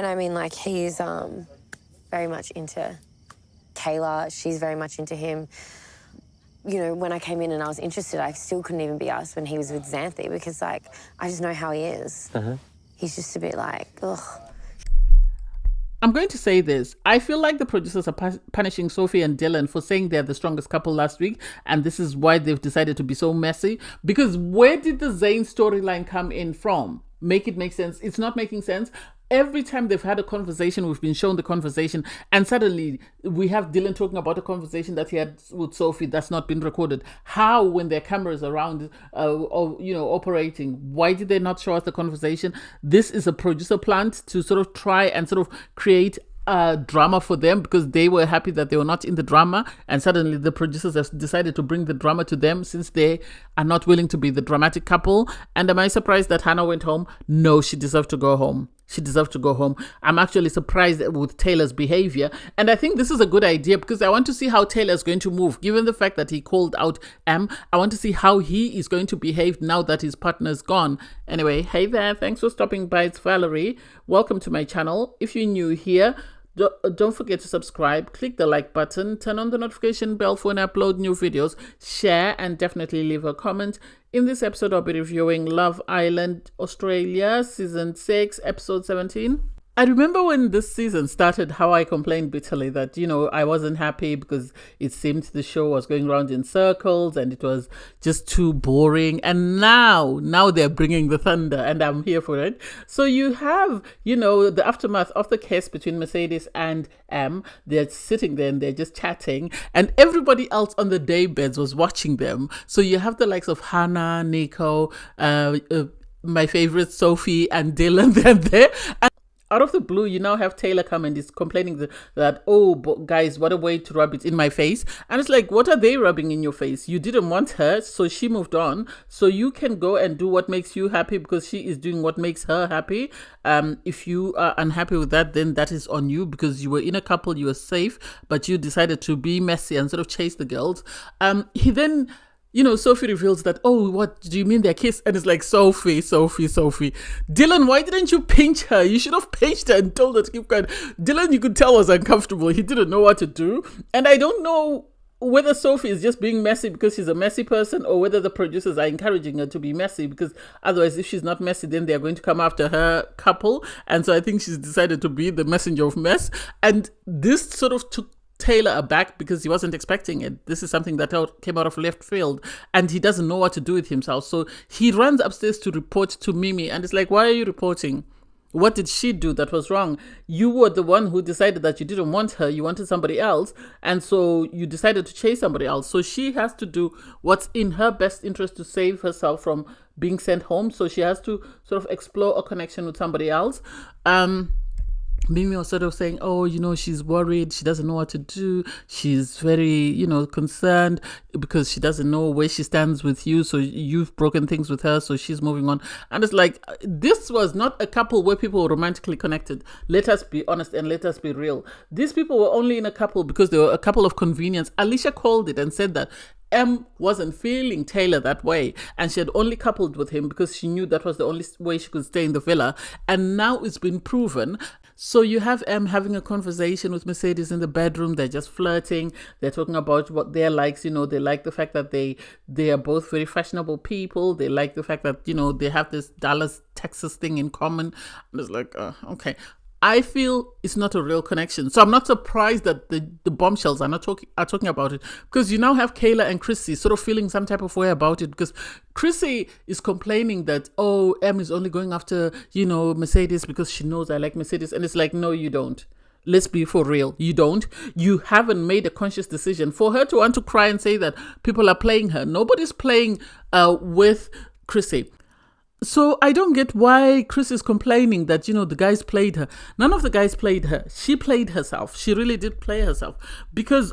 And I mean, like, he's very much into Kayla. She's very much into him. You know, when I came in and I was interested, I still couldn't even be asked when he was with Xanthi because, like, I just know how he is. He's just a bit like, ugh. I'm going to say this. I feel like the producers are punishing Sophie and Dylan for saying they're the strongest couple last week, and this is why they've decided to be so messy. Because where did the Zayn storyline come in from? Make it make sense. It's not making sense. Every time they've had a conversation, we've been shown the conversation, and suddenly we have Dylan talking about a conversation that he had with Sophie that's not been recorded. How, when their cameras around, operating, why did they not show us the conversation? This is a producer plant to sort of try and sort of create drama for them because they were happy that they were not in the drama, and suddenly the producers have decided to bring the drama to them since they are not willing to be the dramatic couple. And am I surprised that Hannah went home? No, she deserved to go home. She deserved to go home. I'm actually surprised with Taylor's behavior. And I think this is a good idea because I want to see how Taylor's going to move. Given the fact that he called out M, I want to see how he is going to behave now that his partner's gone. Anyway, hey there. Thanks for stopping by. It's Valerie. Welcome to my channel. If you're new here, don't forget to subscribe, click the like button, turn on the notification bell for when I upload new videos, share, and definitely leave a comment. In this episode, I'll be reviewing Love Island Australia Season 6, Episode 17. I remember when this season started how I complained bitterly that, I wasn't happy because it seemed the show was going around in circles and it was just too boring. And now they're bringing the thunder and I'm here for it. So you have, the aftermath of the case between Mercedes and M. They're sitting there and they're just chatting and everybody else on the daybeds was watching them. So you have the likes of Hannah, Nico, my favorite Sophie and Dylan, they're there. And out of the blue, you now have Taylor come and is complaining that, oh, guys, what a way to rub it in my face. And it's like, what are they rubbing in your face? You didn't want her, so she moved on. So you can go and do what makes you happy because she is doing what makes her happy. If you are unhappy with that, then that is on you because you were in a couple, you were safe, but you decided to be messy and sort of chase the girls. He then... Sophie reveals that, oh, what do you mean they're kissed? And it's like, Sophie. Dylan, why didn't you pinch her? You should have pinched her and told her to keep quiet. Dylan, you could tell, was uncomfortable. He didn't know what to do. And I don't know whether Sophie is just being messy because she's a messy person or whether the producers are encouraging her to be messy because otherwise if she's not messy, then they're going to come after her couple. And so I think she's decided to be the messenger of mess. And this sort of took Taylor aback because he wasn't expecting it. This is something that came out of left field and he doesn't know what to do with himself. So he runs upstairs to report to Mimi and it's like, why are you reporting? What did she do that was wrong? You were the one who decided that you didn't want her. You wanted somebody else. And so you decided to chase somebody else. So she has to do what's in her best interest to save herself from being sent home. So she has to sort of explore a connection with somebody else. Mimi was sort of saying, oh, she's worried. She doesn't know what to do. She's very, concerned because she doesn't know where she stands with you. So you've broken things with her. So she's moving on. And it's like, this was not a couple where people were romantically connected. Let us be honest and let us be real. These people were only in a couple because they were a couple of convenience. Alicia called it and said that M wasn't feeling Taylor that way and she had only coupled with him because she knew that was the only way she could stay in the villa. And now it's been proven. So you have M having a conversation with Mercedes in the bedroom. They're just flirting. They're talking about what their likes. They like the fact that they are both very fashionable people. They like the fact that, they have this Dallas, Texas thing in common. And it's like, okay. I feel it's not a real connection. So I'm not surprised that the bombshells are talking about it because you now have Kayla and Chrissy sort of feeling some type of way about it because Chrissy is complaining that, oh, M is only going after, Mercedes because she knows I like Mercedes. And it's like, no, you don't. Let's be for real. You don't. You haven't made a conscious decision. For her to want to cry and say that people are playing her, nobody's playing with Chrissy. So I don't get why Chris is complaining that, the guys played her. None of the guys played her. She played herself. She really did play herself. Because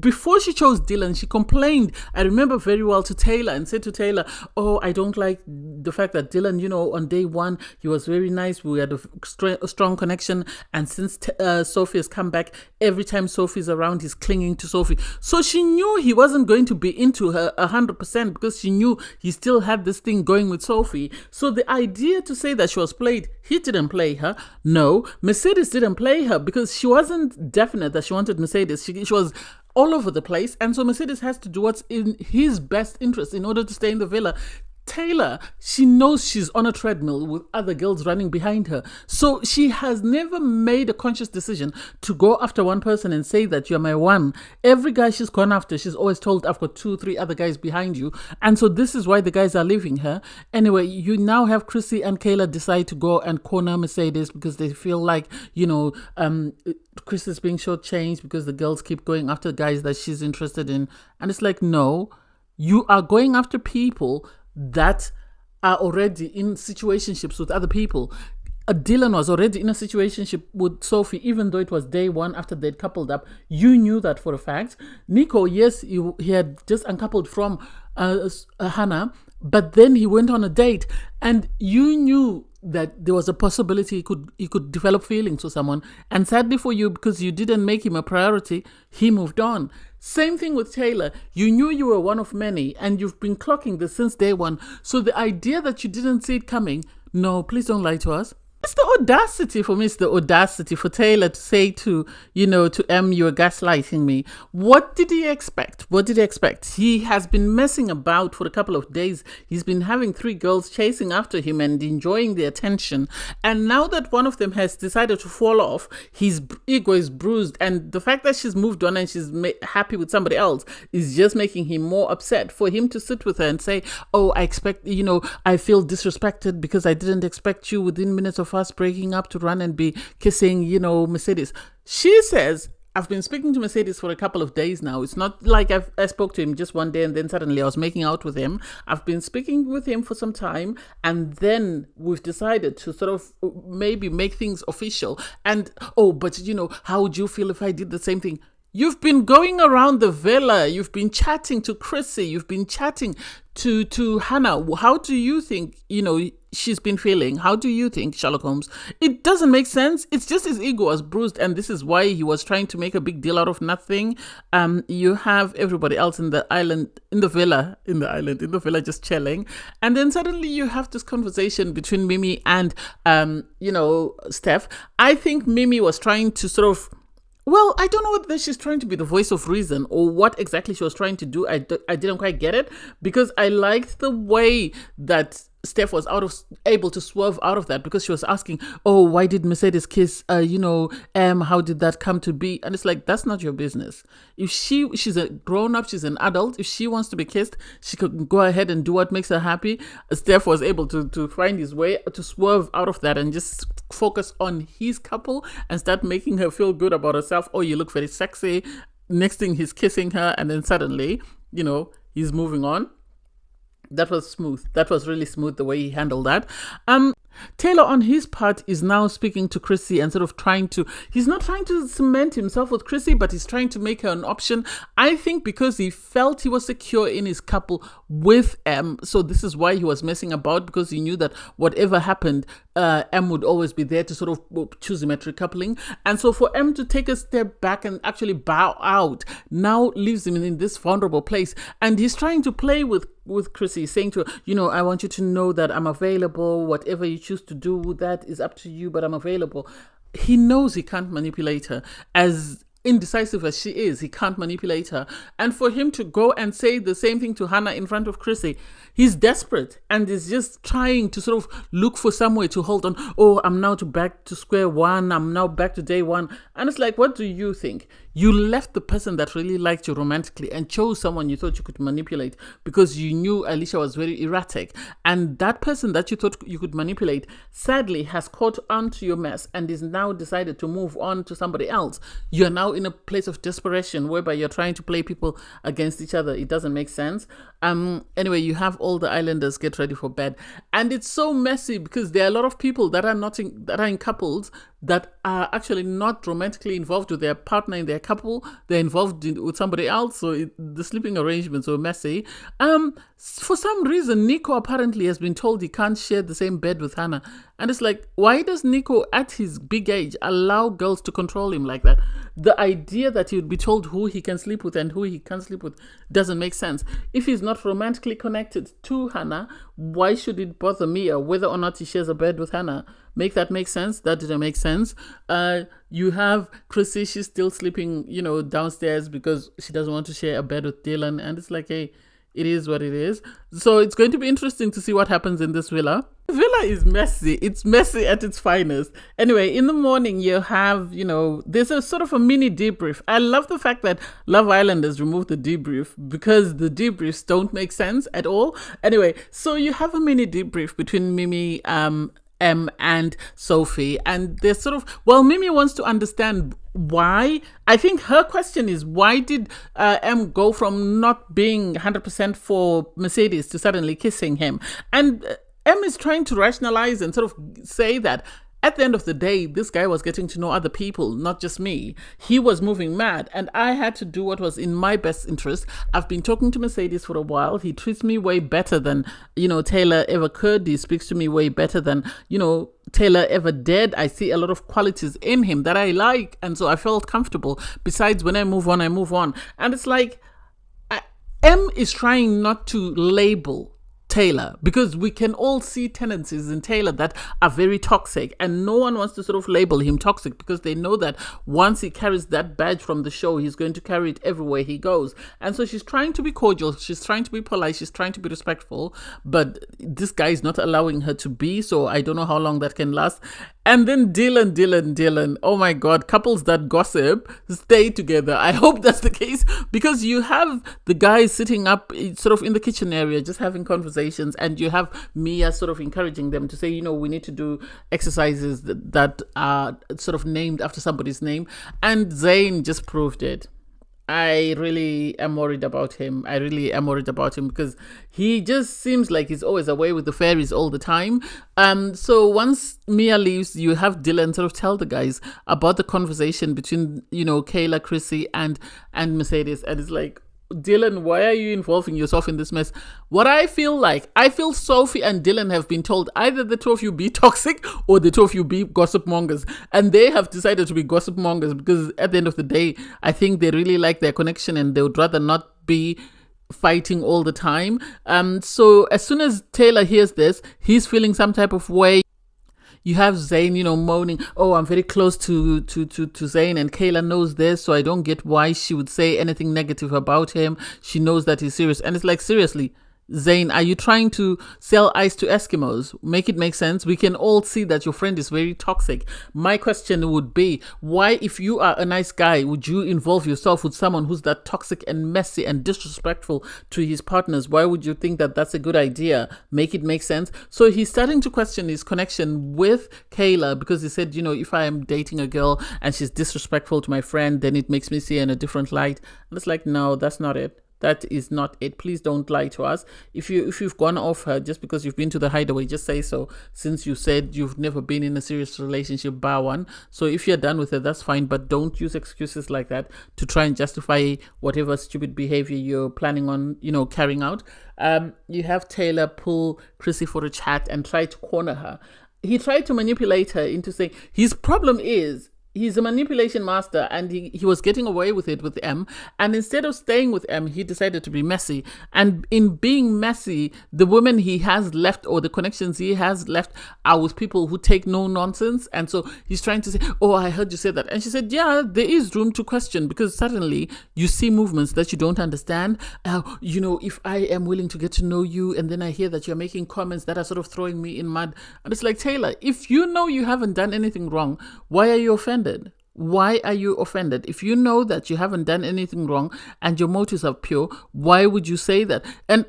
before she chose Dylan, she complained, I remember very well, to Taylor and said to Taylor, oh, I don't like the fact that Dylan, on day one, he was very nice. We had a strong connection. And since Sophie has come back, every time Sophie's around, he's clinging to Sophie. So she knew he wasn't going to be into her 100% because she knew he still had this thing going with Sophie. So the idea to say that she was played, he didn't play her. No, Mercedes didn't play her because she wasn't definite that she wanted Mercedes. She was all over the place. And so Mercedes has to do what's in his best interest in order to stay in the villa. Taylor, she knows she's on a treadmill with other girls running behind her. So she has never made a conscious decision to go after one person and say that you're my one. Every guy she's gone after, she's always told, I've got 2-3 other guys behind you. And so this is why the guys are leaving her. Anyway, you now have Chrissy and Kayla decide to go and corner Mercedes because they feel like, Chris is being shortchanged because the girls keep going after guys that she's interested in. And it's like, no, you are going after people that are already in situationships with other people. Dylan was already in a situationship with Sophie, even though it was day one after they'd coupled up. You knew that for a fact. Nico, yes, he had just uncoupled from Hannah, but then he went on a date, and you knew that there was a possibility he could develop feelings for someone. And sadly for you, because you didn't make him a priority, he moved on. Same thing with Taylor. You knew you were one of many, and you've been clocking this since day one. So the idea that you didn't see it coming, no, please don't lie to us. It's the audacity for me. It's the audacity for Taylor to say to M, you're gaslighting me. What did he expect? He has been messing about for a couple of days. He's been having 3 girls chasing after him and enjoying the attention. And now that one of them has decided to fall off, his ego is bruised. And the fact that she's moved on and she's happy with somebody else is just making him more upset. For him to sit with her and say, oh, I feel disrespected because I didn't expect you within minutes of us breaking up to run and be kissing, Mercedes. She says, I've been speaking to Mercedes for a couple of days now. It's not like I spoke to him just one day and then suddenly I was making out with him. I've been speaking with him for some time, and then we've decided to sort of maybe make things official. And, how would you feel if I did the same thing? You've been going around the villa. You've been chatting to Chrissy. You've been chatting to Hannah. How do you think, she's been feeling? How do you think, Sherlock Holmes? It doesn't make sense. It's just his ego was bruised, and this is why he was trying to make a big deal out of nothing. You have everybody else in the villa just chilling. And then suddenly you have this conversation between Mimi and, Steph. I think Mimi was trying to sort of, well, I don't know whether she's trying to be the voice of reason or what exactly she was trying to do. I didn't quite get it, because I liked the way that Steph was able to swerve out of that, because she was asking, oh, why did Mercedes kiss, how did that come to be? And it's like, that's not your business. If she's a grown-up, she's an adult. If she wants to be kissed, she could go ahead and do what makes her happy. Steph was able to find his way to swerve out of that and just focus on his couple and start making her feel good about herself. Oh, you look very sexy. Next thing, he's kissing her, and then suddenly, he's moving on. That was smooth. That was really smooth, the way he handled that. Taylor, on his part, is now speaking to Chrissy and sort of he's not trying to cement himself with Chrissy, but he's trying to make her an option. I think because he felt he was secure in his couple with M. So this is why he was messing about, because he knew that whatever happened, M would always be there to sort of choose him at recoupling. And so for M to take a step back and actually bow out now leaves him in this vulnerable place. And he's trying to play with Chrissy, saying to her, I want you to know that I'm available. Whatever you choose to do with that is up to you, but I'm available. He knows he can't manipulate her. As indecisive as she is, he can't manipulate her. And for him to go and say the same thing to Hannah in front of Chrissy, he's desperate and is just trying to sort of look for somewhere to hold on. Oh, I'm now back to square one. I'm now back to day one. And it's like, what do you think? You left the person that really liked you romantically and chose someone you thought you could manipulate because you knew Alicia was very erratic. And that person that you thought you could manipulate sadly has caught on to your mess and is now decided to move on to somebody else. You're now in a place of desperation whereby you're trying to play people against each other. It doesn't make sense. Anyway, you have all the islanders get ready for bed. And it's so messy because there are a lot of people that are in couples that are actually not romantically involved with their partner in their couple. They're involved with somebody else, so the sleeping arrangements are messy. For some reason, Nico apparently has been told he can't share the same bed with Hannah. And it's like, why does Nico, at his big age, allow girls to control him like that? the idea that he would be told who he can sleep with and who he can't sleep with doesn't make sense. If he's not romantically connected to Hannah, why should it bother Mia whether or not he shares a bed with Hannah? That make sense? That didn't make sense. You have Chrissy, she's still sleeping, downstairs because she doesn't want to share a bed with Dylan, and it's like, hey, it is what it is. So it's going to be interesting to see what happens in this villa. The villa is messy. It's messy at its finest. Anyway, in the morning, you have, there's a sort of a mini debrief. I love the fact that Love Island has removed the debrief because the debriefs don't make sense at all. Anyway, so you have a mini debrief between Mimi, M and Sophie, and they're sort of, Mimi wants to understand why. I think her question is, why did M go from not being 100% for Mercedes to suddenly kissing him? And M is trying to rationalize and sort of say that at the end of the day, this guy was getting to know other people, not just me. He was moving mad, and I had to do what was in my best interest. I've been talking to Mercedes for a while. He treats me way better than, Taylor ever could. He speaks to me way better than, Taylor ever did. I see a lot of qualities in him that I like, and so I felt comfortable. Besides, when I move on, I move on. And it's like, M is trying not to label Taylor, because we can all see tendencies in Taylor that are very toxic, and no one wants to sort of label him toxic because they know that once he carries that badge from the show, he's going to carry it everywhere he goes. And so she's trying to be cordial, she's trying to be polite, she's trying to be respectful, but this guy is not allowing her to be, so I don't know how long that can last. And then Dylan. Oh my God, couples that gossip stay together. I hope that's the case, because you have the guys sitting up sort of in the kitchen area just having conversations, and you have Mia sort of encouraging them to say, we need to do exercises that are sort of named after somebody's name. And Zayn just proved it. I really am worried about him. Because he just seems like he's always away with the fairies all the time. So once Mia leaves, you have Dylan sort of tell the guys about the conversation between, Kayla, Chrissy, and Mercedes. And it's like, Dylan, why are you involving yourself in this mess? What I feel Sophie and Dylan have been told either the two of you be toxic or the two of you be gossip mongers, and they have decided to be gossip mongers because at the end of the day, I think they really like their connection and they would rather not be fighting all the time. So as soon as Taylor hears this, he's feeling some type of way. You have Zayn, moaning, oh, I'm very close to Zayn, and Kayla knows this, so I don't get why she would say anything negative about him. She knows that he's serious. And it's like, seriously, Zayn, are you trying to sell ice to Eskimos? Make it make sense. We can all see that your friend is very toxic. My question would be, why, if you are a nice guy, would you involve yourself with someone who's that toxic and messy and disrespectful to his partners? Why would you think that that's a good idea? Make it make sense. So he's starting to question his connection with Kayla, because he said, if I am dating a girl and she's disrespectful to my friend, then it makes me see her in a different light. And it's like, no, that's not it. That is not it. Please don't lie to us. If you've gone off her just because you've been to the hideaway, just say so, since you said you've never been in a serious relationship bar one. So if you're done with it, that's fine, but don't use excuses like that to try and justify whatever stupid behavior you're planning on, carrying out. You have Taylor pull Chrissy for a chat and try to corner her. He tried to manipulate her into saying his problem is he's a manipulation master, and he was getting away with it with M. And instead of staying with M, he decided to be messy. And in being messy, the women he has left, or the connections he has left, are with people who take no nonsense. And so he's trying to say, oh, I heard you say that. And she said, yeah, there is room to question, because suddenly you see movements that you don't understand. If I am willing to get to know you, and then I hear that you're making comments that are sort of throwing me in mud. And it's like, Taylor, if you know you haven't done anything wrong, why are you offended? Why are you offended? If you know that you haven't done anything wrong and your motives are pure, why would you say that? And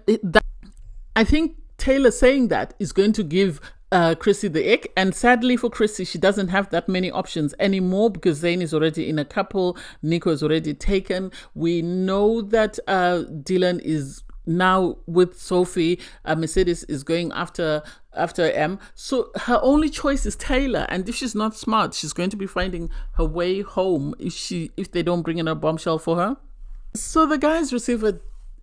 I think Taylor saying that is going to give Chrissy the ick. And sadly for Chrissy, she doesn't have that many options anymore, because Zayn is already in a couple. Nico is already taken. We know that Dylan is now with Sophie. Mercedes is going after M. So her only choice is Taylor, and if she's not smart, she's going to be finding her way home if they don't bring in a bombshell for her. So the guys receive a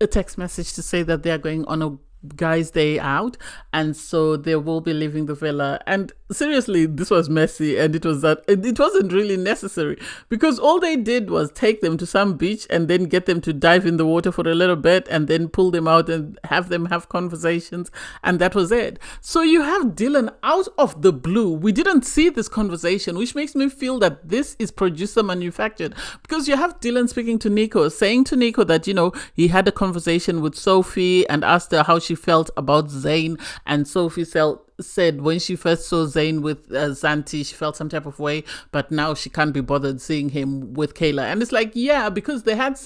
text message to say that they are going on a guy's day out, and so they will be leaving the villa. And seriously, this was messy, and it wasn't really necessary, because all they did was take them to some beach and then get them to dive in the water for a little bit and then pull them out and have them have conversations, and that was it. So you have Dylan out of the blue. We didn't see this conversation, which makes me feel that this is producer manufactured, because you have Dylan speaking to Nico, saying to Nico that, he had a conversation with Sophie and asked her how she felt about Zane, and Sophie said when she first saw Zane with Zanti, she felt some type of way, but now she can't be bothered seeing him with Kayla. And it's like, yeah, because they had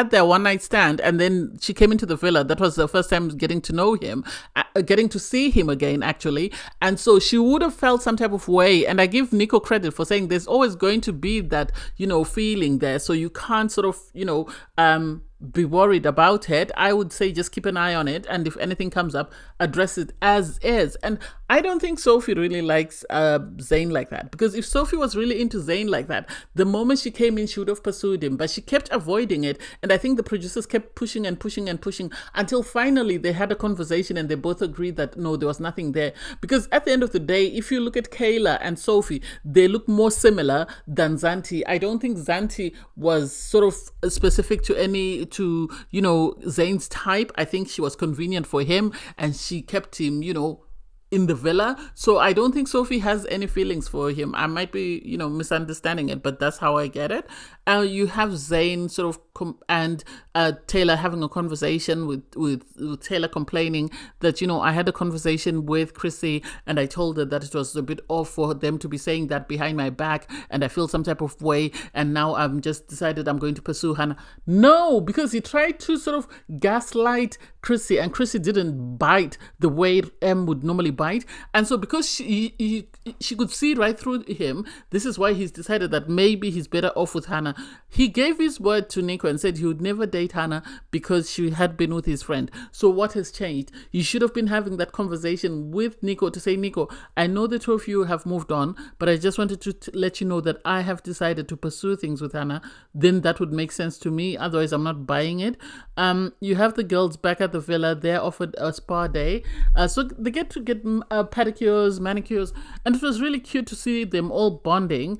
their one night stand, and then she came into the villa. That was the first time getting to know him, getting to see him again, actually. And so she would have felt some type of way. And I give Nico credit for saying there's always going to be that, feeling there. So you can't sort of, be worried about it. I would say just keep an eye on it, and if anything comes up, address it as is. And I don't think Sophie really likes Zane like that, because if Sophie was really into Zane like that, the moment she came in, she would have pursued him, but she kept avoiding it. And I think the producers kept pushing and pushing and pushing until finally they had a conversation and they both agreed that no, there was nothing there. Because at the end of the day, if you look at Kayla and Sophie, they look more similar than Zanti. I don't think Zanti was sort of specific to Zane's type. I think she was convenient for him, and she kept him, in the villa. So I don't think Sophie has any feelings for him. I might be, misunderstanding it, but that's how I get it. You have Zane sort of and Taylor having a conversation with Taylor complaining that, I had a conversation with Chrissy and I told her that it was a bit off for them to be saying that behind my back, and I feel some type of way, and now I'm just decided I'm going to pursue Hannah. No, because he tried to sort of gaslight Chrissy, and Chrissy didn't bite the way M would normally bite. And so because she could see right through him, this is why he's decided that maybe he's better off with Hannah. He gave his word to Nico and said he would never date Hannah because she had been with his friend. So what has changed? You should have been having that conversation with Nico to say, Nico, I know the two of you have moved on, but I just wanted to let you know that I have decided to pursue things with Hannah. Then that would make sense to me. Otherwise, I'm not buying it. You have the girls back at the villa. They're offered a spa day. So they get pedicures, manicures, and it was really cute to see them all bonding.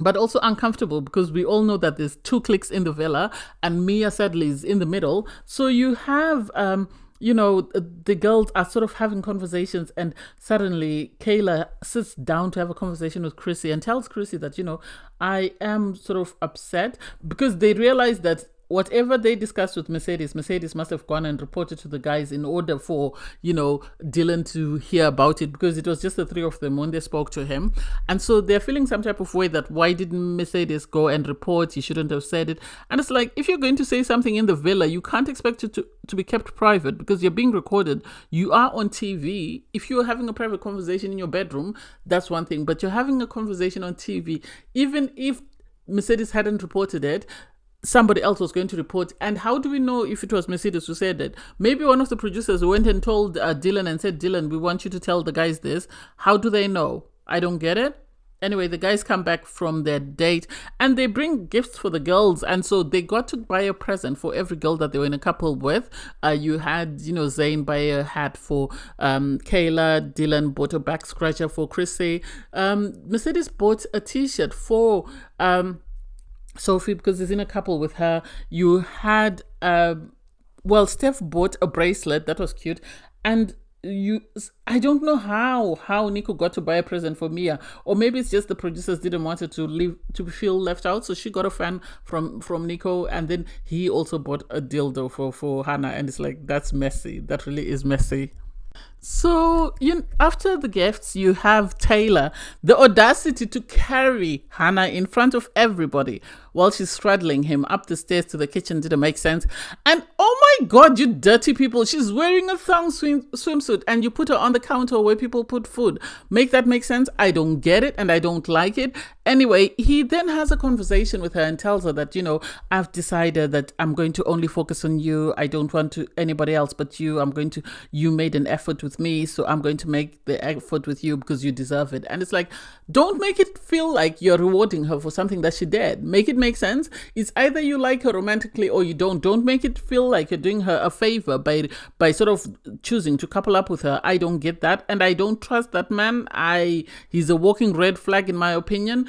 But also uncomfortable, because we all know that there's 2 cliques in the villa and Mia sadly is in the middle. So you have, the girls are sort of having conversations, and suddenly Kayla sits down to have a conversation with Chrissy and tells Chrissy that, I am sort of upset, because they realize that whatever they discussed with Mercedes must have gone and reported to the guys in order for, Dylan to hear about it, because it was just the 3 of them when they spoke to him. And so they're feeling some type of way that why didn't Mercedes go and report? He shouldn't have said it. And it's like, if you're going to say something in the villa, you can't expect it to be kept private, because you're being recorded. You are on TV. If you're having a private conversation in your bedroom, that's one thing. But you're having a conversation on TV. Even if Mercedes hadn't reported it, somebody else was going to report. And how do we know if it was Mercedes who said it? Maybe one of the producers went and told Dylan and said, Dylan, we want you to tell the guys this. How do they know? I don't get it. Anyway, the guys come back from their date and they bring gifts for the girls. And so they got to buy a present for every girl that they were in a couple with. You had, Zane buy a hat for Kayla. Dylan bought a back scratcher for Chrissy. Mercedes bought a t-shirt for Sophie, because he's in a couple with her. You had, Steph bought a bracelet. That was cute. And I don't know how Nico got to buy a present for Mia, or maybe it's just the producers didn't want her to feel left out, so she got a fan from Nico, and then he also bought a dildo for Hannah, and it's like, that's messy. That really is messy. So after the gifts, you have Taylor, the audacity to carry Hannah in front of everybody while she's straddling him up the stairs to the kitchen. Didn't make sense. And oh my God, you dirty people, she's wearing a thong swimsuit and you put her on the counter where people put food. Make that make sense? I don't get it and I don't like it. Anyway, he then has a conversation with her and tells her that, I've decided that I'm going to only focus on you. I don't want anybody else but you. You made an effort with me, so I'm going to make the effort with you because you deserve it. And it's like, don't make it feel like you're rewarding her for something that she did. Make it make make sense? It's either you like her romantically or you don't. Don't make it feel like you're doing her a favor by sort of choosing to couple up with her. I don't get that, and I don't trust that man. He's a walking red flag in my opinion.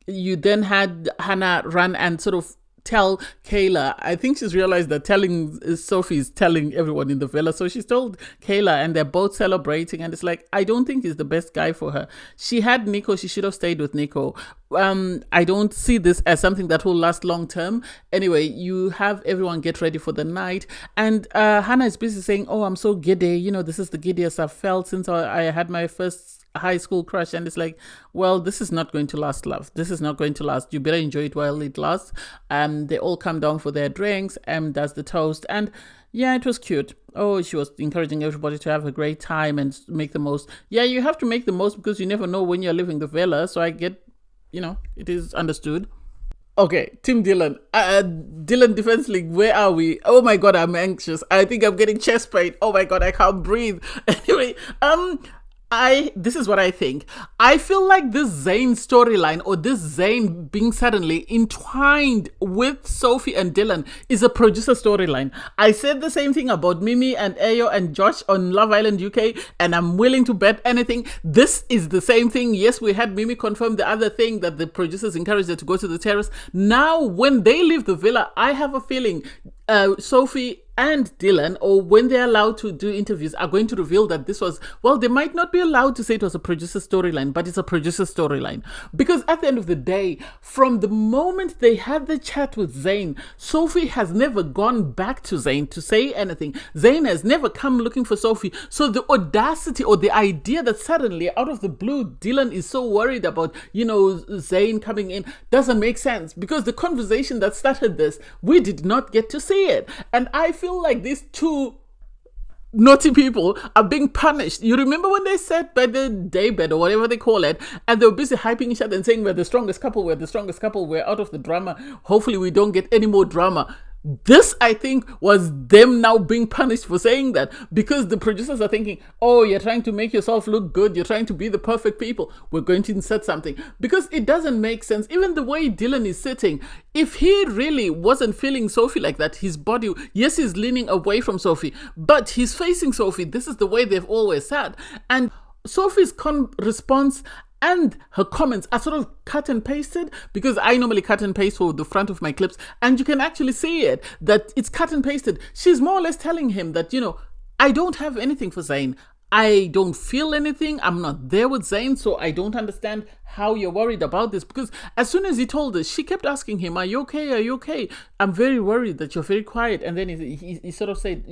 You then had Hannah run and sort of tell Kayla. I think she's realized that telling Sophie is telling everyone in the villa. So she's told Kayla, and they're both celebrating. And it's like, I don't think he's the best guy for her. She had Nico. She should have stayed with Nico. I don't see this as something that will last long term. Anyway, you have everyone get ready for the night. And Hannah is busy saying, oh, I'm so giddy. You know, this is the giddiest I've felt since I had my first high school crush. And it's like, well, this is not going to last, love. This is not going to last. You better enjoy it while it lasts. They all come down for their drinks. Does the toast. And yeah, it was cute. Oh, she was encouraging everybody to have a great time and make the most. Yeah, you have to make the most because you never know when you're leaving the villa. So I get, it is understood. Okay, Team Dylan. Dylan Defense League, where are we? Oh my God, I'm anxious. I think I'm getting chest pain. Oh my God, I can't breathe. Anyway, this is what I think. I feel like this Zayn storyline, or this Zayn being suddenly entwined with Sophie and Dylan, is a producer storyline. I said the same thing about Mimi and Ayo and Josh on Love Island UK, and I'm willing to bet anything. This is the same thing. Yes, we had Mimi confirm the other thing, that the producers encouraged her to go to the terrace. Now, when they leave the villa, I have a feeling Sophie and Dylan, or when they're allowed to do interviews, are going to reveal that this was, well, they might not be allowed to say it was a producer storyline, but it's a producer storyline. Because at the end of the day, from the moment they had the chat with Zayn, Sophie has never gone back to Zayn to say anything. Zayn has never come looking for Sophie. So the audacity or the idea that suddenly, out of the blue, Dylan is so worried about, Zayn coming in doesn't make sense. Because the conversation that started this, we did not get to see it. And I feel like these two naughty people are being punished. You remember when they sat by the daybed or whatever they call it, and they were busy hyping each other and saying, we're the strongest couple, we're out of the drama. Hopefully we don't get any more drama. This, I think, was them now being punished for saying that, because the producers are thinking, oh, you're trying to make yourself look good. You're trying to be the perfect people. We're going to insert something, because it doesn't make sense. Even the way Dylan is sitting, if he really wasn't feeling Sophie like that, his body, yes, he's leaning away from Sophie, but he's facing Sophie. This is the way they've always sat. And Sophie's response and her comments are sort of cut and pasted, because I normally cut and paste for the front of my clips, and you can actually see it, that it's cut and pasted. She's more or less telling him that, I don't have anything for Zayn. I don't feel anything. I'm not there with Zayn, so I don't understand how you're worried about this. Because as soon as he told her, she kept asking him, are you okay? Are you okay? I'm very worried that you're very quiet. And then he sort of said,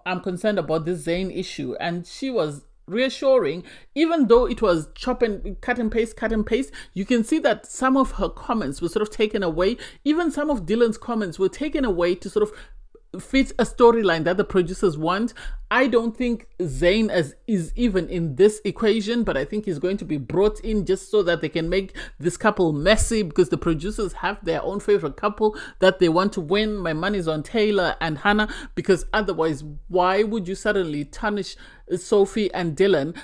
I'm concerned about this Zayn issue. And she was reassuring, even though it was cut and paste, you can see that some of her comments were sort of taken away. Even some of Dylan's comments were taken away to sort of fit a storyline that the producers want. I don't think Zayn is even in this equation, but I think he's going to be brought in just so that they can make this couple messy, because the producers have their own favorite couple that they want to win. My money's on Taylor and Hannah, because otherwise, why would you suddenly tarnish Sophie and Dylan?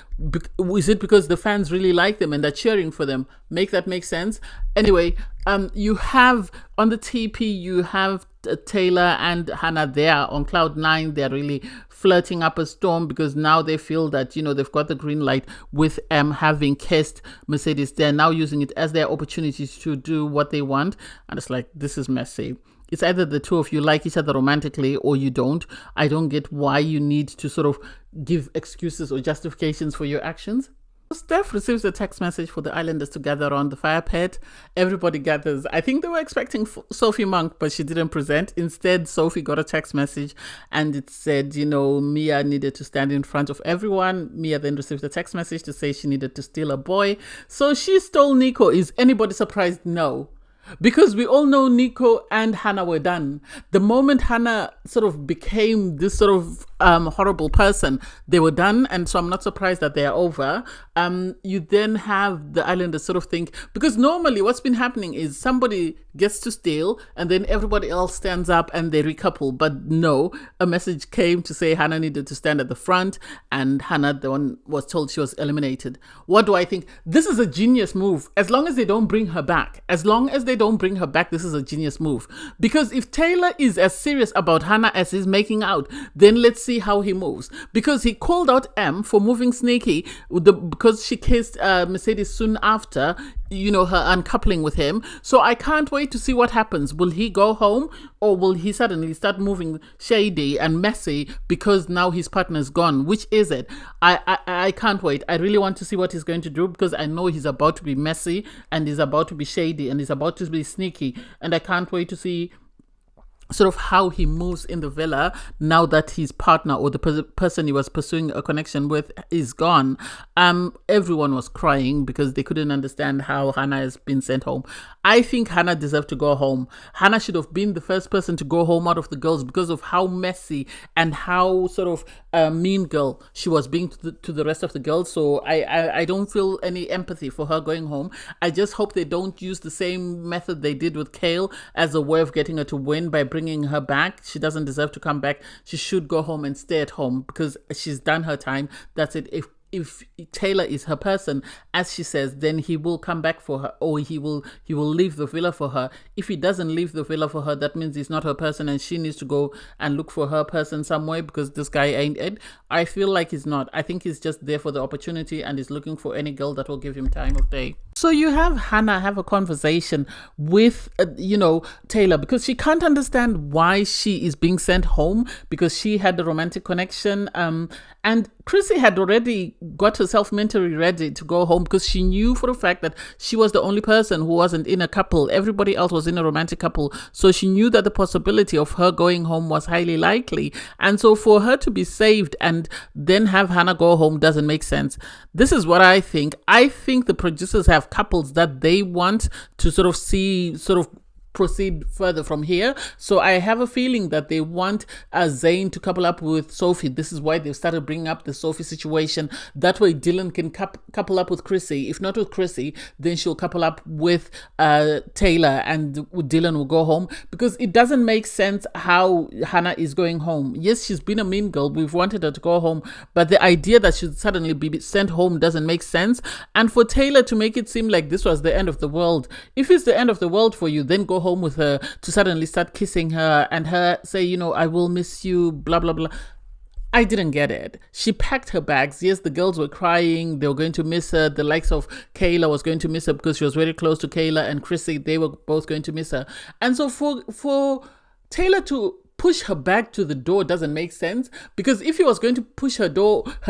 Is it because the fans really like them and they're cheering for them? Make that make sense? Anyway, you have on the TP, you have Taylor and Hannah there on cloud nine. They're really flirting up a storm, because now they feel that, they've got the green light with having kissed Mercedes. They're now using it as their opportunity to do what they want. And it's like, this is messy. It's either the two of you like each other romantically or you don't. I don't get why you need to sort of give excuses or justifications for your actions. Steph receives a text message for the islanders to gather around the fire pit. Everybody gathers. I think they were expecting Sophie Monk, but she didn't present. Instead, Sophie got a text message and it said, Mia needed to stand in front of everyone. Mia then received a text message to say she needed to steal a boy. So she stole Nico. Is anybody surprised? No. Because we all know Nico and Hannah were done. The moment Hannah sort of became this sort of horrible person, they were done. And so I'm not surprised that they are over. You then have the islanders sort of think, because normally what's been happening is somebody gets to steal and then everybody else stands up and they recouple. But no, a message came to say Hannah needed to stand at the front, and Hannah, the one, was told she was eliminated. What do I think? This is a genius move. As long as they don't bring her back, as long as they don't bring her back, this is a genius move. Because if Taylor is as serious about Hannah as he's making out, then let's see how he moves. Because he called out M for moving sneaky because she kissed Mercedes soon after, her uncoupling with him. So I can't wait to see what happens. Will he go home, or will he suddenly start moving shady and messy because now his partner's gone? Which is it? I can't wait. I really want to see what he's going to do, because I know he's about to be messy and he's about to be shady and he's about to be sneaky, and I can't wait to see sort of how he moves in the villa now that his partner, or the person he was pursuing a connection with, is gone. Everyone was crying because they couldn't understand how Hannah has been sent home. I think Hannah deserved to go home. Hannah should have been the first person to go home out of the girls because of how messy and how sort of mean girl she was being to the rest of the girls. So I don't feel any empathy for her going home. I just hope they don't use the same method they did with Kale as a way of getting her to win by bringing her back. She doesn't deserve to come back. She should go home and stay at home because she's done her time. That's it. If Taylor is her person, as she says, then he will come back for her, or he will leave the villa for her. If he doesn't leave the villa for her, that means he's not her person and she needs to go and look for her person somewhere, because this guy ain't it. I feel like he's not. I think he's just there for the opportunity and he's looking for any girl that will give him time of day. So you have Hannah have a conversation with, Taylor, because she can't understand why she is being sent home, because she had a romantic connection. And Chrissy had already got herself mentally ready to go home because she knew for a fact that she was the only person who wasn't in a couple. Everybody else was in a romantic couple. So she knew that the possibility of her going home was highly likely. And so for her to be saved and then have Hannah go home doesn't make sense. This is what I think. I think the producers have couples that they want to proceed further from here. So I have a feeling that they want Zayn to couple up with Sophie. This is why they've started bringing up the Sophie situation. That way Dylan can couple up with Chrissy. If not with Chrissy, then she'll couple up with Taylor, and Dylan will go home, because it doesn't make sense how Hannah is going home. Yes, she's been a mean girl. We've wanted her to go home, but the idea that she'd suddenly be sent home doesn't make sense. And for Taylor to make it seem like this was the end of the world. If it's the end of the world for you, then go home with her, to suddenly start kissing her and her say, I will miss you, blah, blah, blah. I didn't get it. She packed her bags. Yes, the girls were crying. They were going to miss her. The likes of Kayla was going to miss her because she was very close to Kayla and Chrissy. They were both going to miss her. And so for Taylor to push her bag to the door doesn't make sense, because if he was going to push her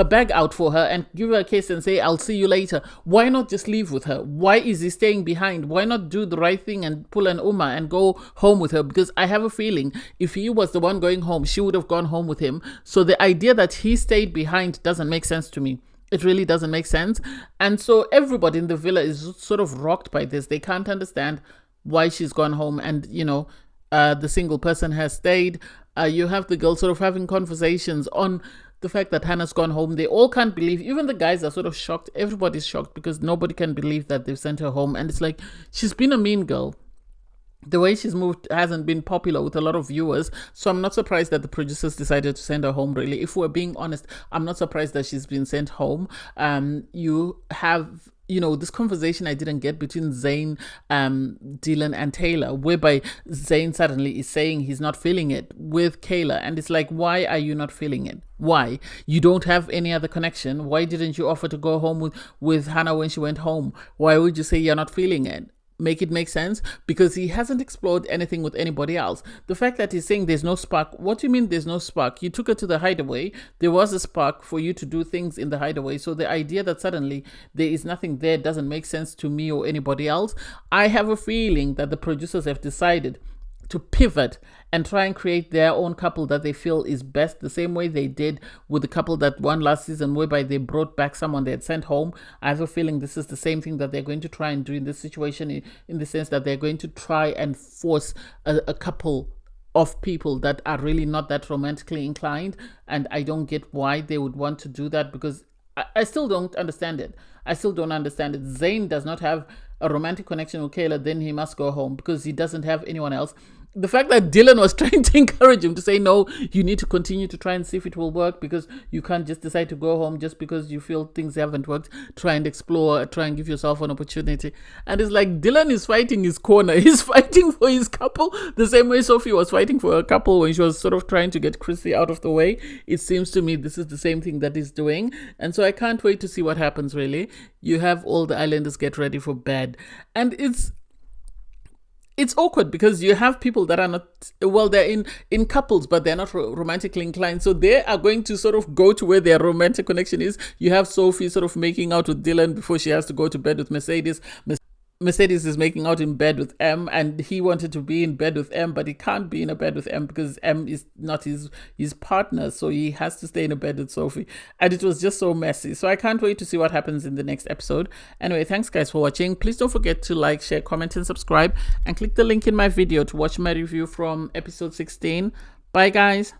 bag out for her and give her a kiss and say, I'll see you later, why not just leave with her? Why is he staying behind? Why not do the right thing and pull an Uma and go home with her? Because I have a feeling if he was the one going home, she would have gone home with him. So the idea that he stayed behind doesn't make sense to me. It really doesn't make sense. And so everybody in the villa is sort of rocked by this. They can't understand why she's gone home, and the single person has stayed. You have the girls sort of having conversations on the fact that Hannah's gone home. They all can't believe. Even the guys are sort of shocked. Everybody's shocked because nobody can believe that they've sent her home. And it's like, she's been a mean girl. The way she's moved hasn't been popular with a lot of viewers. So I'm not surprised that the producers decided to send her home, really. If we're being honest, I'm not surprised that she's been sent home. You have this conversation I didn't get between Zayn, Dylan and Taylor, whereby Zayn suddenly is saying he's not feeling it with Kayla. And it's like, why are you not feeling it? Why? You don't have any other connection. Why didn't you offer to go home with Hannah when she went home? Why would you say you're not feeling it? Make it make sense, because he hasn't explored anything with anybody else. The fact that he's saying there's no spark, what do you mean there's no spark? You took her to the hideaway. There was a spark for you to do things in the hideaway. So the idea that suddenly there is nothing there doesn't make sense to me or anybody else. I have a feeling that the producers have decided to pivot and try and create their own couple that they feel is best, the same way they did with the couple that won last season, whereby they brought back someone they had sent home. I have a feeling this is the same thing that they're going to try and do in this situation, in the sense that they're going to try and force a couple of people that are really not that romantically inclined. And I don't get why they would want to do that, because I still don't understand it. I still don't understand it. Zayn does not have a romantic connection with Kayla, then he must go home because he doesn't have anyone else. the fact that Dylan was trying to encourage him to say, no, you need to continue to try and see if it will work, because you can't just decide to go home just because you feel things haven't worked. Try and explore, try and give yourself an opportunity. And it's like Dylan is fighting his corner. He's fighting for his couple the same way Sophie was fighting for her couple when she was sort of trying to get Chrissy out of the way. It seems to me this is the same thing that he's doing. And so I can't wait to see what happens, really. You have all the islanders get ready for bed. And it's awkward because you have people that are not, well, they're in couples, but they're not romantically inclined. So they are going to sort of go to where their romantic connection is. You have Sophie sort of making out with Dylan before she has to go to bed with Mercedes. Mercedes is making out in bed with M, and he wanted to be in bed with M, but he can't be in a bed with M because M is not his partner, so he has to stay in a bed with Sophie. And it was just so messy. So I can't wait to see what happens in the next episode. Anyway, thanks guys for watching. Please don't forget to like, share, comment, and subscribe, and click the link in my video to watch my review from episode 16. Bye guys.